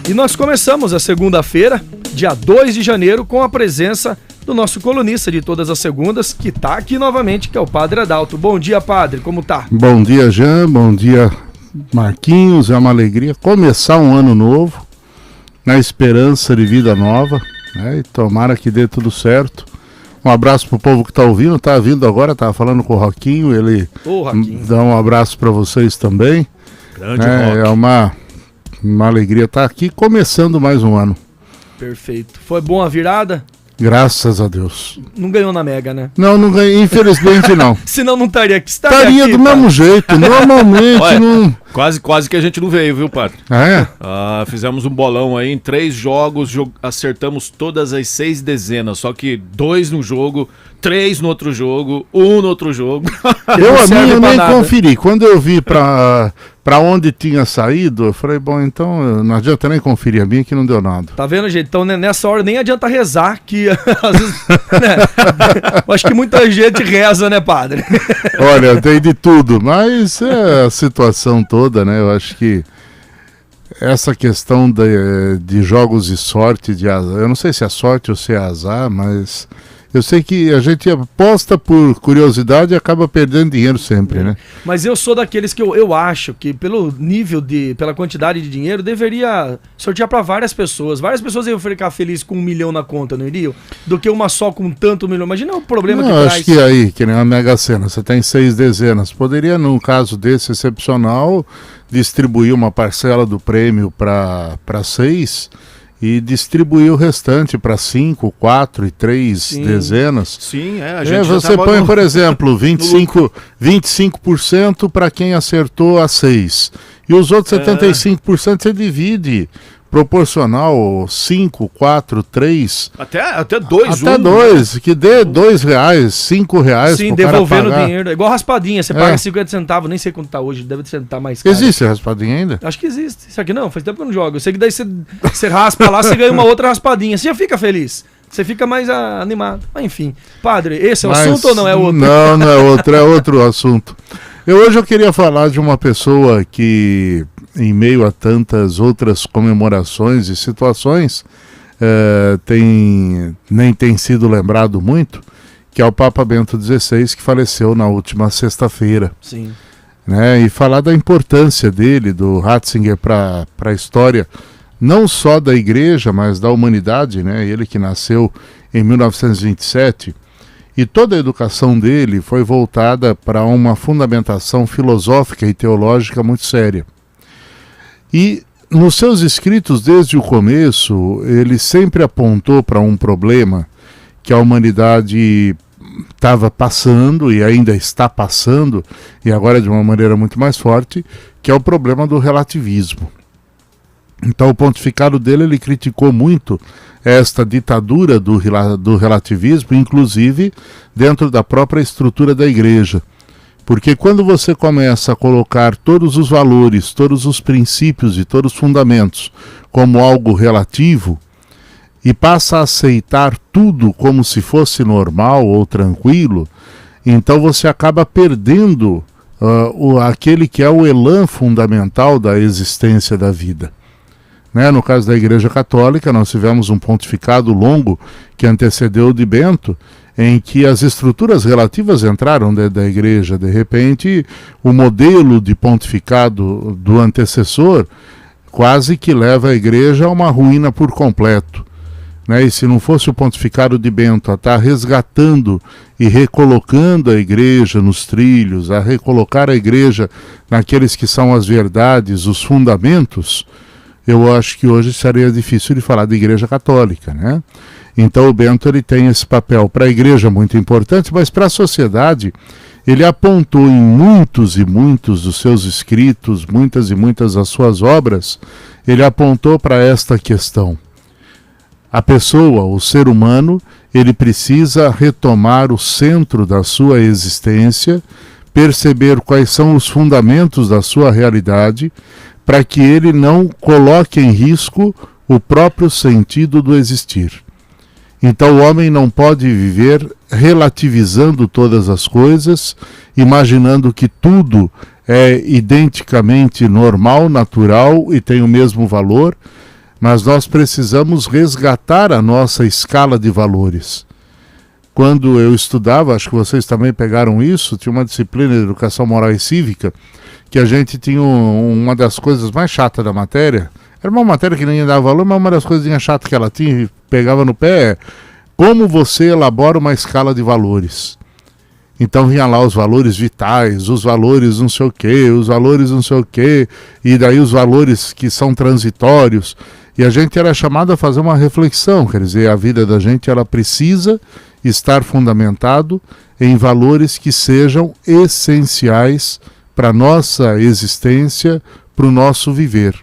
E nós começamos a segunda-feira, dia 2 de janeiro, com a presença do nosso colunista de todas as segundas, que tá aqui novamente, que é o Padre Adalto. Bom dia, Padre, como tá? Bom dia, Jean, bom dia, Marquinhos. É uma alegria começar um ano novo, na esperança de vida nova, né? E tomara que dê tudo certo. Um abraço pro povo que tá ouvindo, tá vindo agora, tava falando com o Roquinho, ele dá um abraço para vocês também. Grande Roque. É uma alegria estar aqui, começando mais um ano. Perfeito. Foi bom a virada? Graças a Deus. Não ganhou na Mega, né? Não ganhei, infelizmente não. Senão não estaria aqui. Estaria do mesmo jeito, normalmente. Olha, não... Quase que a gente não veio, viu, Padre? Fizemos um bolão aí em 3 jogos, acertamos todas as 6 dezenas, só que 2 no jogo, 3 no outro jogo, 1 no outro jogo. Eu nem conferi. Quando eu vi pra onde tinha saído, eu falei, bom, então não adianta nem conferir a minha que não deu nada. Tá vendo, gente? Então nessa hora nem adianta rezar, que às vezes, né? Acho que muita gente reza, né, Padre? Olha, tem de tudo, mas é a situação toda, né? Eu acho que essa questão de jogos de sorte, de azar, eu não sei se é sorte ou se é azar, mas eu sei que a gente aposta por curiosidade e acaba perdendo dinheiro sempre, né? Mas eu sou daqueles que eu acho que pela quantidade de dinheiro, deveria sortear para várias pessoas. Várias pessoas iam ficar felizes com 1 milhão na conta, não iriam? Do que uma só com tanto milhão. Imagina o problema que traz. Acho que aí, que nem a Mega Sena, você tem 6 dezenas. Poderia, num caso desse excepcional, distribuir uma parcela do prêmio para 6 e distribuir o restante para 5, 4 e 3 dezenas. Sim, a gente você põe, por exemplo, 25% para quem acertou a 6. E os outros 75% você divide proporcional, 5, 4, 3. Até 2, até 2, que dê R$2, R$5. Sim, devolvendo o dinheiro. É igual raspadinha, você paga 50 centavos, nem sei quanto tá hoje, deve estar mais caro. Existe raspadinha ainda? Acho que existe. Isso aqui não, faz tempo que eu não jogo. Eu sei que daí você raspa lá, você ganha uma outra raspadinha. Você já fica feliz. Você fica mais animado. Mas enfim. Padre, esse é o assunto ou não é outro? Não é outro, é outro assunto. Hoje eu queria falar de uma pessoa que, em meio a tantas outras comemorações e situações, nem tem sido lembrado muito, que é o Papa Bento XVI, que faleceu na última sexta-feira. Sim. Né? E falar da importância dele, do Ratzinger, para a história, não só da igreja, mas da humanidade, né? Ele que nasceu em 1927, e toda a educação dele foi voltada para uma fundamentação filosófica e teológica muito séria. E nos seus escritos, desde o começo, ele sempre apontou para um problema que a humanidade estava passando e ainda está passando, e agora de uma maneira muito mais forte, que é o problema do relativismo. Então o pontificado dele, ele criticou muito esta ditadura do relativismo, inclusive dentro da própria estrutura da igreja. Porque quando você começa a colocar todos os valores, todos os princípios e todos os fundamentos como algo relativo, e passa a aceitar tudo como se fosse normal ou tranquilo, então você acaba perdendo aquele que é o elan fundamental da existência da vida. Né? No caso da Igreja Católica, nós tivemos um pontificado longo que antecedeu o de Bento, em que as estruturas relativas entraram da Igreja. De repente, o modelo de pontificado do antecessor quase que leva a Igreja a uma ruína por completo. Né? E se não fosse o pontificado de Bento a estar resgatando e recolocando a Igreja nos trilhos, a recolocar a Igreja naqueles que são as verdades, os fundamentos, eu acho que hoje seria difícil de falar de Igreja Católica, né? Então o Bento, ele tem esse papel para a Igreja muito importante, mas para a sociedade ele apontou em muitos e muitos dos seus escritos, muitas e muitas das suas obras, ele apontou para esta questão. A pessoa, o ser humano, ele precisa retomar o centro da sua existência, perceber quais são os fundamentos da sua realidade, para que ele não coloque em risco o próprio sentido do existir. Então o homem não pode viver relativizando todas as coisas, imaginando que tudo é identicamente normal, natural e tem o mesmo valor, mas nós precisamos resgatar a nossa escala de valores. Quando eu estudava, acho que vocês também pegaram isso, tinha uma disciplina de educação moral e cívica, que a gente tinha uma das coisas mais chatas da matéria. Era uma matéria que ninguém dava valor, mas uma das coisinhas chatas que ela tinha e pegava no pé é como você elabora uma escala de valores. Então vinha lá os valores vitais, os valores não sei o quê, os valores não sei o quê, e daí os valores que são transitórios. E a gente era chamado a fazer uma reflexão, quer dizer, a vida da gente ela precisa estar fundamentado em valores que sejam essenciais para a nossa existência, para o nosso viver.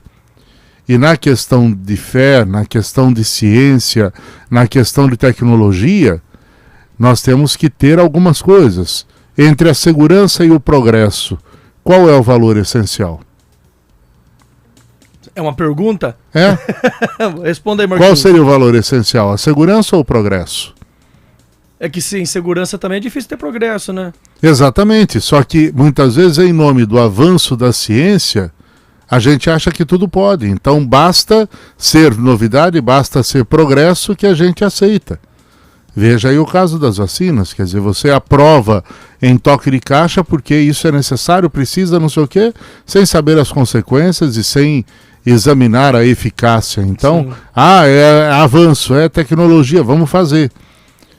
E na questão de fé, na questão de ciência, na questão de tecnologia, nós temos que ter algumas coisas. Entre a segurança e o progresso, qual é o valor essencial? É uma pergunta? É? Responda aí, Marquinhos. Qual seria o valor essencial? A segurança ou o progresso? É que sim, segurança também é difícil ter progresso, né? Exatamente, só que muitas vezes em nome do avanço da ciência, a gente acha que tudo pode. Então basta ser novidade, basta ser progresso que a gente aceita. Veja aí o caso das vacinas, quer dizer, você aprova em toque de caixa porque isso é necessário, precisa, não sei o quê, sem saber as consequências e sem examinar a eficácia. Então, é avanço, é tecnologia, vamos fazer.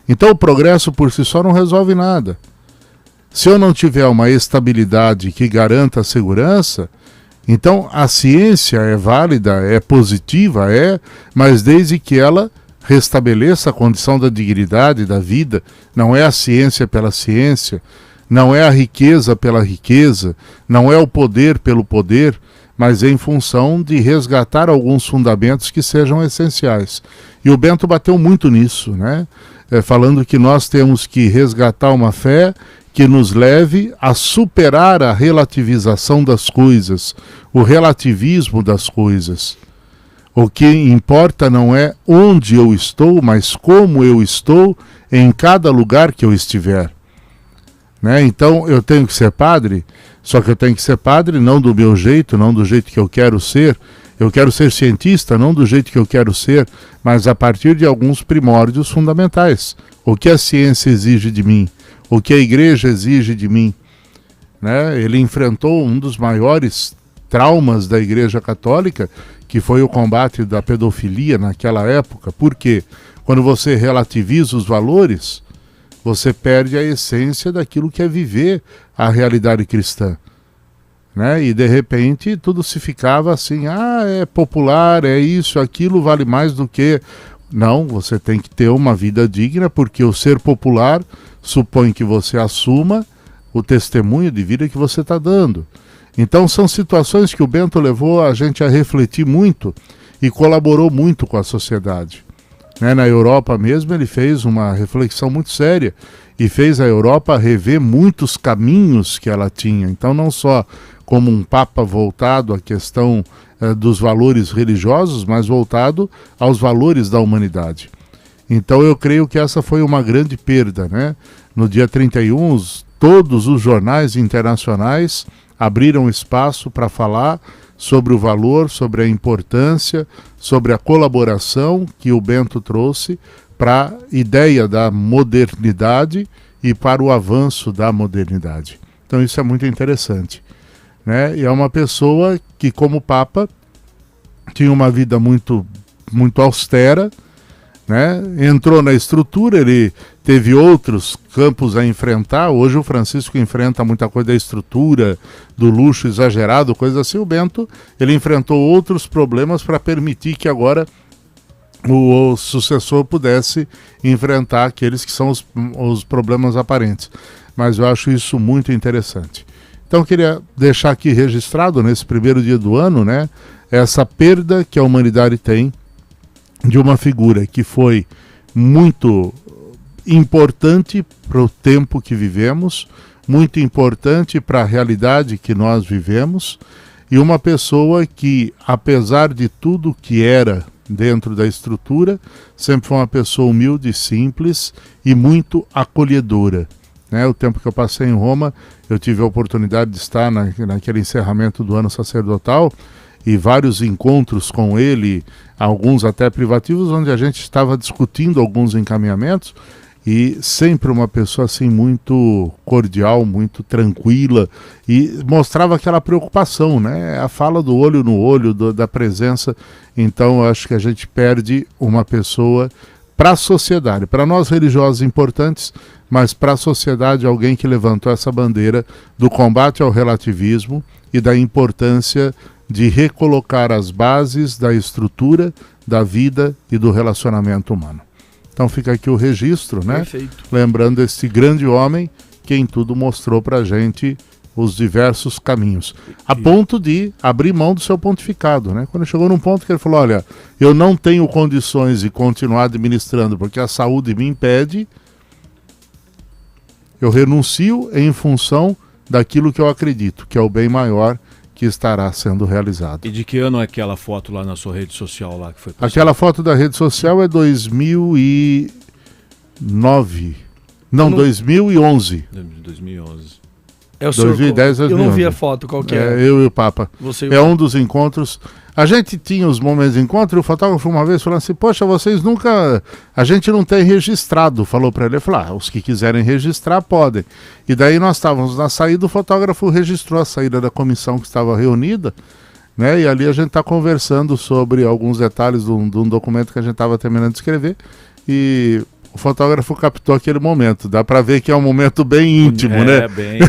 Então o progresso por si só não resolve nada. Se eu não tiver uma estabilidade que garanta a segurança, então a ciência é válida, é positiva, mas desde que ela restabeleça a condição da dignidade da vida. Não é a ciência pela ciência, não é a riqueza pela riqueza, não é o poder pelo poder, mas é em função de resgatar alguns fundamentos que sejam essenciais. E o Bento bateu muito nisso, né? Falando que nós temos que resgatar uma fé que nos leve a superar a relativização das coisas, o relativismo das coisas. O que importa não é onde eu estou, mas como eu estou em cada lugar que eu estiver. Né? Então eu tenho que ser padre, só que eu tenho que ser padre não do meu jeito, não do jeito que eu quero ser. Eu quero ser cientista, não do jeito que eu quero ser, mas a partir de alguns primórdios fundamentais. O que a ciência exige de mim? O que a igreja exige de mim? Né? Ele enfrentou um dos maiores traumas da Igreja Católica, que foi o combate da pedofilia naquela época. Por quê? Quando você relativiza os valores, você perde a essência daquilo que é viver a realidade cristã. Né? E de repente tudo se ficava assim, é popular, é isso, aquilo vale mais do que... Não, você tem que ter uma vida digna, porque o ser popular supõe que você assuma o testemunho de vida que você está dando. Então são situações que o Bento levou a gente a refletir muito e colaborou muito com a sociedade. Né? Na Europa mesmo ele fez uma reflexão muito séria e fez a Europa rever muitos caminhos que ela tinha. Então não só como um papa voltado à questão dos valores religiosos, mas voltado aos valores da humanidade. Então eu creio que essa foi uma grande perda, né? No dia 31, todos os jornais internacionais abriram espaço para falar sobre o valor, sobre a importância, sobre a colaboração que o Bento trouxe para a ideia da modernidade e para o avanço da modernidade. Então isso é muito interessante. Né? E é uma pessoa que, como Papa, tinha uma vida muito, muito austera, né? Entrou na estrutura, ele teve outros campos a enfrentar. Hoje o Francisco enfrenta muita coisa da estrutura, do luxo exagerado, coisa assim. O Bento, ele enfrentou outros problemas para permitir que agora o sucessor pudesse enfrentar aqueles que são os problemas aparentes. Mas eu acho isso muito interessante. Então queria deixar aqui registrado nesse primeiro dia do ano, né, essa perda que a humanidade tem de uma figura que foi muito importante para o tempo que vivemos, muito importante para a realidade que nós vivemos, e uma pessoa que, apesar de tudo que era dentro da estrutura, sempre foi uma pessoa humilde, simples e muito acolhedora. Né? O tempo que eu passei em Roma, eu tive a oportunidade de estar naquele encerramento do ano sacerdotal, e vários encontros com ele, alguns até privativos, onde a gente estava discutindo alguns encaminhamentos, e sempre uma pessoa assim muito cordial, muito tranquila, e mostrava aquela preocupação, né? A fala do olho no olho, da presença. Então eu acho que a gente perde uma pessoa para a sociedade, para nós religiosos importantes, mas para a sociedade alguém que levantou essa bandeira do combate ao relativismo e da importância de recolocar as bases da estrutura, da vida e do relacionamento humano. Então fica aqui o registro, né? Perfeito. Lembrando esse grande homem que em tudo mostrou para a gente os diversos caminhos, a ponto de abrir mão do seu pontificado, né? Quando chegou num ponto que ele falou, olha, eu não tenho condições de continuar administrando porque a saúde me impede, eu renuncio em função daquilo que eu acredito, que é o bem maior que estará sendo realizado. E de que ano é aquela foto lá na sua rede social lá que foi postada? Aquela foto da rede social é 2009. Não, 2011. 2011. É o 2010, eu não vi a foto, qual que é? Eu e o Papa. Você é um dos encontros. A gente tinha os momentos de encontro e o fotógrafo uma vez falou assim, poxa, vocês nunca... A gente não tem registrado, falou para ele. Ele falou, os que quiserem registrar podem. E daí nós estávamos na saída, o fotógrafo registrou a saída da comissão que estava reunida, né? E ali a gente está conversando sobre alguns detalhes de um documento que a gente estava terminando de escrever e... O fotógrafo captou aquele momento. Dá para ver que é um momento bem íntimo, né? Bem.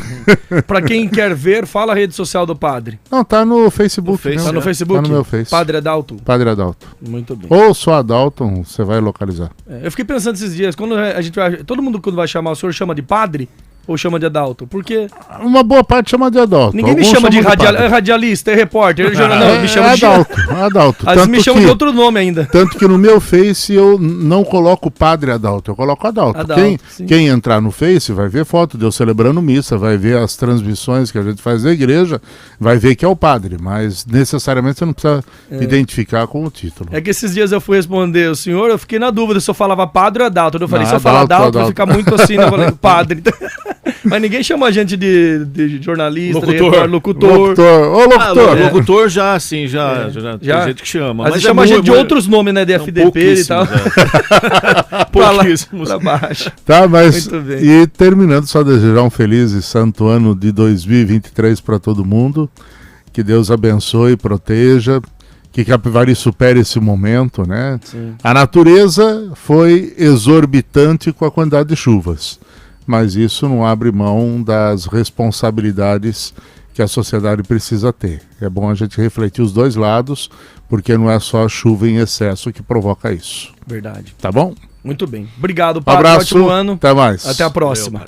Para quem quer ver, fala a rede social do padre. Não, tá no Facebook. Tá no Facebook? Tá no meu Face. Padre Adalto? Padre Adalto. Muito bem. Ou só Adalto, você vai localizar. Eu fiquei pensando esses dias, quando a gente vai, todo mundo quando vai chamar o senhor chama de padre? Ou chama de Adalto? Porque... Uma boa parte chama de Adalto. Ninguém me chama de radialista, é repórter, não, me chama Adalto, de... Adalto. Às vezes me chamam de outro nome ainda. Tanto que no meu Face eu não coloco Padre Adalto, eu coloco Adalto. Quem entrar no Face vai ver foto de eu celebrando missa, vai ver as transmissões que a gente faz da igreja, vai ver que é o padre, mas necessariamente você não precisa identificar com o título. É que esses dias eu fui responder o senhor, eu fiquei na dúvida se eu falava padre ou Adalto. Eu falei, se eu falar Adalto, vai ficar muito assim, né? Eu falei, padre. Mas ninguém chama a gente de jornalista, locutor. Ô, locutor. Locutor já, sim, já tem gente que chama. Mas chama a gente de outros nomes, né? De FDP e tal. Pouquíssimos. Pra baixo. Tá, mas... E terminando, só desejar um feliz e santo ano de 2023 para todo mundo. Que Deus abençoe e proteja. Que Capivari supere esse momento, né? Sim. A natureza foi exorbitante com a quantidade de chuvas. Mas isso não abre mão das responsabilidades que a sociedade precisa ter. É bom a gente refletir os dois lados, porque não é só a chuva em excesso que provoca isso. Verdade. Tá bom? Muito bem. Obrigado, padre. Abraço, ótimo ano. Até mais. Até a próxima.